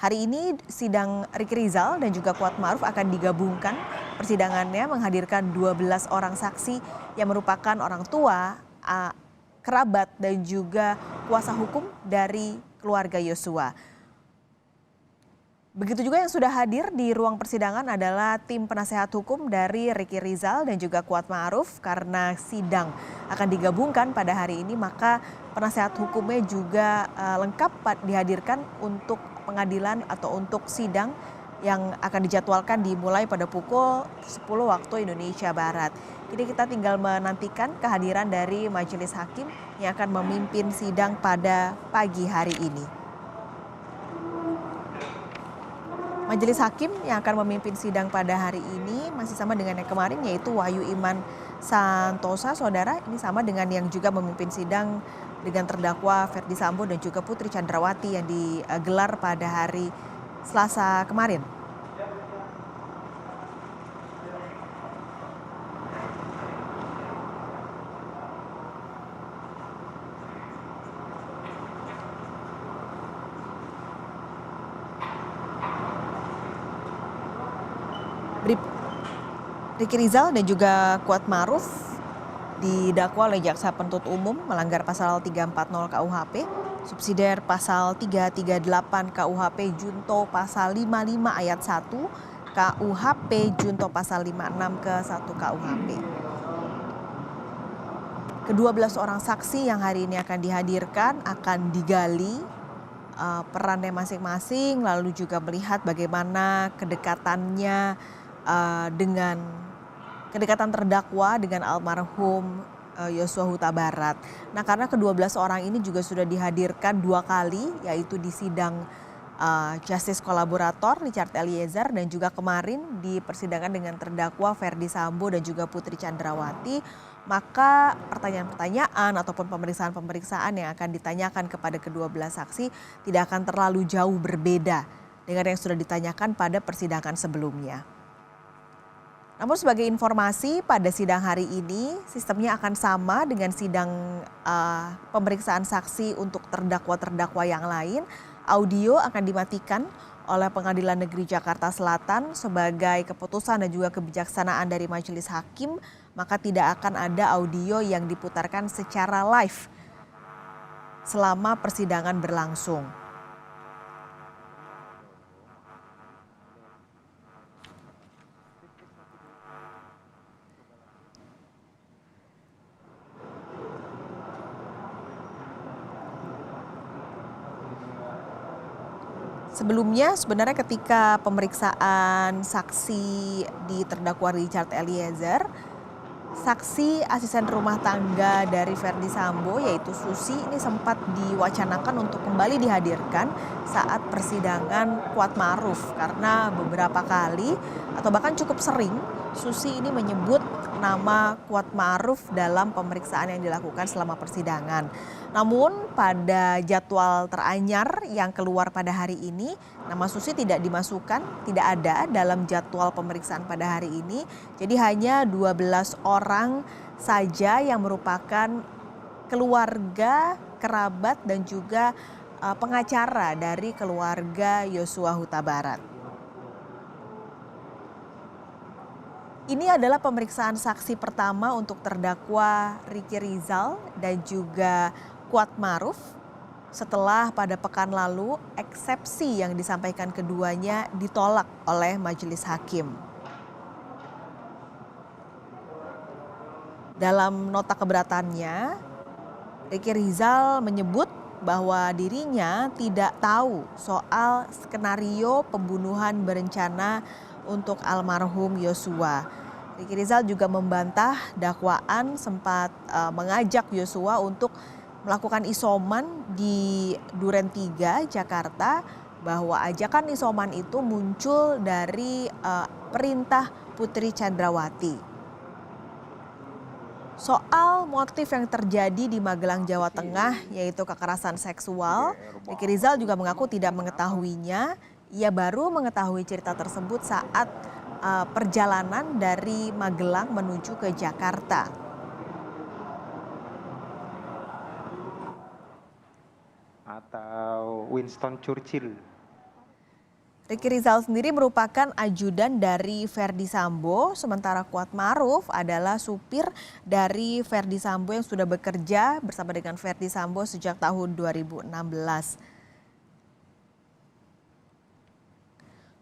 Hari ini sidang Riki Rizal dan juga Kuatmaruf akan digabungkan. Persidangannya menghadirkan 12 orang saksi yang merupakan orang tua, kerabat dan juga kuasa hukum dari keluarga Yosua. Begitu juga yang sudah hadir di ruang persidangan adalah tim penasehat hukum dari Riki Rizal dan juga Kuatmaruf. Karena sidang akan digabungkan pada hari ini, maka penasehat hukumnya juga lengkap dihadirkan untuk pengadilan atau untuk sidang yang akan dijadwalkan dimulai pada pukul 10 waktu Indonesia Barat. Jadi kita tinggal menantikan kehadiran dari majelis hakim yang akan memimpin sidang pada pagi hari ini. Majelis hakim yang akan memimpin sidang pada hari ini masih sama dengan yang kemarin, yaitu Wahyu Iman Santosa, saudara. Ini sama dengan yang juga memimpin sidang dengan terdakwa Ferdi Sambo dan juga Putri Chandrawati yang digelar pada hari Selasa kemarin. Riki Rizal dan juga Kuatmaruf didakwa oleh jaksa penuntut umum melanggar pasal 340 KUHP, subsidiar pasal 338 KUHP junto pasal 55 ayat 1 KUHP junto pasal 56 ke 1 KUHP. Ke-12 orang saksi yang hari ini akan dihadirkan akan digali perannya masing-masing, lalu juga melihat bagaimana kedekatannya dengan kedekatan terdakwa dengan almarhum Yosua Huta Barat. Nah, karena ke-12 orang ini juga sudah dihadirkan 2 kali, yaitu di sidang Justice Kolaborator Richard Eliezer dan juga kemarin di persidangan dengan terdakwa Ferdi Sambo dan juga Putri Chandrawati, maka pertanyaan-pertanyaan ataupun pemeriksaan-pemeriksaan yang akan ditanyakan kepada ke-12 saksi tidak akan terlalu jauh berbeda dengan yang sudah ditanyakan pada persidangan sebelumnya. Namun sebagai informasi, pada sidang hari ini sistemnya akan sama dengan sidang pemeriksaan saksi untuk terdakwa-terdakwa yang lain. Audio akan dimatikan oleh Pengadilan Negeri Jakarta Selatan sebagai keputusan dan juga kebijaksanaan dari majelis hakim, maka tidak akan ada audio yang diputarkan secara live selama persidangan berlangsung. Sebelumnya sebenarnya ketika pemeriksaan saksi di terdakwa Richard Eliezer, saksi asisten rumah tangga dari Ferdi Sambo yaitu Susi ini sempat diwacanakan untuk kembali dihadirkan saat persidangan Kuatmaruf, karena beberapa kali atau bahkan cukup sering Susi ini menyebut nama Kuatmaruf dalam pemeriksaan yang dilakukan selama persidangan. Namun pada jadwal teranyar yang keluar pada hari ini, nama Susi tidak dimasukkan, tidak ada dalam jadwal pemeriksaan pada hari ini. Jadi hanya 12 orang saja yang merupakan keluarga, kerabat dan juga pengacara dari keluarga Yosua Huta Barat. Ini adalah pemeriksaan saksi pertama untuk terdakwa Riki Rizal dan juga Kuatmaruf setelah pada pekan lalu eksepsi yang disampaikan keduanya ditolak oleh majelis hakim. Dalam nota keberatannya, Riki Rizal menyebut bahwa dirinya tidak tahu soal skenario pembunuhan berencana untuk almarhum Yosua. Riki Rizal juga membantah dakwaan sempat mengajak Yosua untuk melakukan isoman di Duren 3 Jakarta, bahwa ajakan isoman itu muncul dari perintah Putri Chandrawati. Soal motif yang terjadi di Magelang, Jawa Tengah, yaitu kekerasan seksual, Riki Rizal juga mengaku tidak mengetahuinya. Ia baru mengetahui cerita tersebut saat perjalanan dari Magelang menuju ke Jakarta. Atau Winston Churchill. Riki Rizal sendiri merupakan ajudan dari Verdi Sambo, sementara Kuat Maruf adalah supir dari Verdi Sambo yang sudah bekerja bersama dengan Verdi Sambo sejak tahun 2016.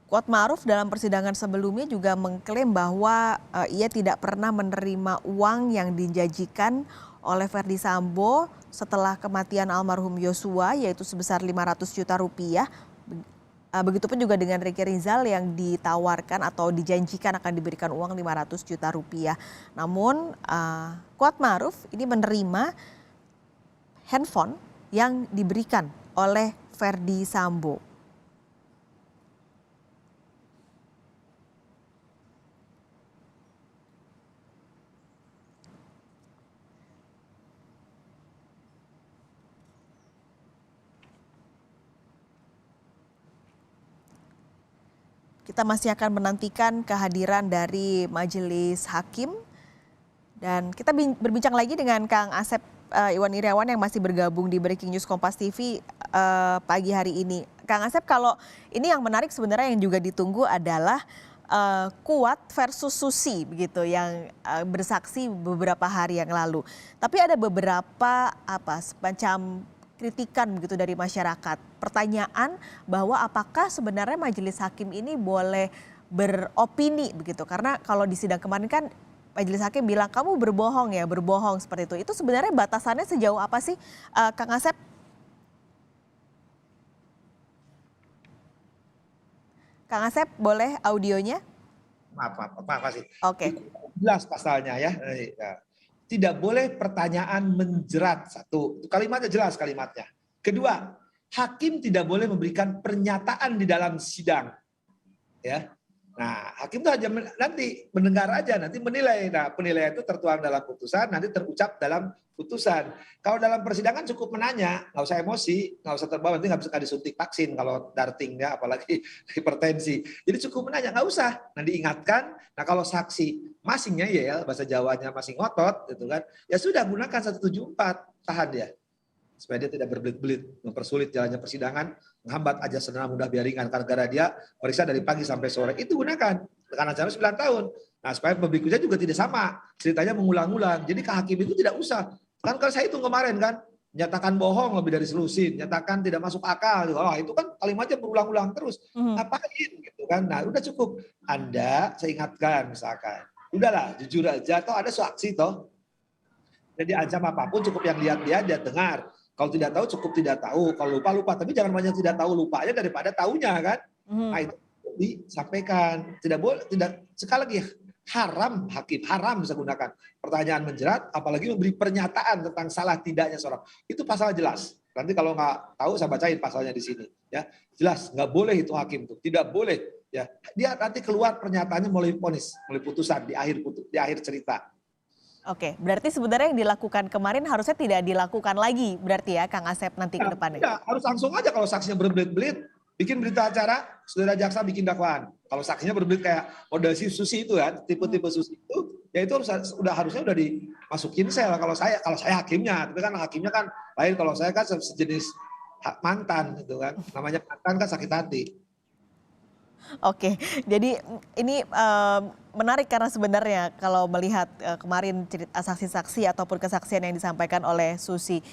Kuat Maruf dalam persidangan sebelumnya juga mengklaim bahwa ia tidak pernah menerima uang yang dijanjikan oleh Verdi Sambo setelah kematian almarhum Yosua, yaitu sebesar 500 juta rupiah. Begitupun juga dengan Riki Rizal yang ditawarkan atau dijanjikan akan diberikan uang 500 juta rupiah. Namun Kuat Maruf ini menerima handphone yang diberikan oleh Verdi Sambo. Kita masih akan menantikan kehadiran dari majelis hakim dan kita berbincang lagi dengan Kang Asep Iwan Iryawan yang masih bergabung di Breaking News Kompas TV pagi hari ini. Kang Asep, kalau ini yang menarik sebenarnya yang juga ditunggu adalah Kuat versus Susi begitu yang bersaksi beberapa hari yang lalu. Tapi ada beberapa semacam kritikan begitu dari masyarakat. Pertanyaan bahwa apakah sebenarnya majelis hakim ini boleh beropini begitu. Karena kalau di sidang kemarin kan majelis hakim bilang kamu berbohong ya, berbohong seperti itu. Itu sebenarnya batasannya sejauh apa sih Kang Asep? Kang Asep boleh audionya? Maaf sih. Oke. Jelas pasalnya ya. Tidak boleh pertanyaan menjerat, satu. Kalimatnya jelas kalimatnya. Kedua, hakim tidak boleh memberikan pernyataan di dalam sidang. Ya. Nah, hakim itu hanya nanti mendengar aja, nanti menilai. Nah, penilaian itu tertuang dalam putusan, nanti terucap dalam putusan. Kalau dalam persidangan cukup menanya, nggak usah emosi, nggak usah terbawa, nanti nggak bisa disuntik vaksin kalau darting ya, apalagi hipertensi. Jadi cukup menanya, nggak usah. Nah, diingatkan. Nah, kalau saksi masih ngeyel, bahasa Jawanya masih ngotot, gitu kan? Ya sudah, gunakan 174, tahan dia. Supaya dia tidak berbelit-belit, mempersulit jalannya persidangan, menghambat aja senang mudah biar ringan, karena dia periksa dari pagi sampai sore. Itu gunakan, tekanan acara 9 tahun. Nah, supaya berikutnya juga tidak sama, ceritanya mengulang-ulang. Jadi ke hakim itu tidak usah. Kan kalau saya hitung kemarin kan, nyatakan bohong lebih dari selusin, nyatakan tidak masuk akal. Oh, itu kan kalimatnya berulang-ulang terus. Ngapain gitu kan? Nah, udah cukup. Anda, saya ingatkan misalkan, udahlah jujur aja, toh ada saksi toh. Jadi ancam apapun cukup yang lihat dia dengar. Kalau tidak tahu cukup tidak tahu. Kalau lupa, tapi jangan banyak tidak tahu lupanya daripada tahunya kan. Nah itu disampaikan. Tidak boleh, sekali lagi haram hakim, haram bisa gunakan pertanyaan menjerat, apalagi memberi pernyataan tentang salah tidaknya seorang. Itu pasal jelas. Nanti kalau nggak tahu saya bacain pasalnya di sini. Ya jelas nggak boleh itu hakim tuh, tidak boleh. Ya dia nanti keluar pernyataannya melalui vonis, melalui putusan di akhir cerita. Oke, berarti sebenarnya yang dilakukan kemarin harusnya tidak dilakukan lagi berarti ya Kang Asep nanti ke depannya? Ya, harus langsung aja kalau saksinya berbelit-belit, bikin berita acara, saudara jaksa bikin dakwaan. Kalau saksinya berbelit kayak model si Susi itu kan, tipe-tipe Susi itu, ya itu harusnya udah dimasukin sel kalau saya hakimnya, tapi kan hakimnya kan lain, kalau saya kan sejenis mantan gitu kan, namanya mantan kan sakit hati. Oke, jadi ini menarik karena sebenarnya kalau melihat kemarin cerita saksi-saksi ataupun kesaksian yang disampaikan oleh Susi.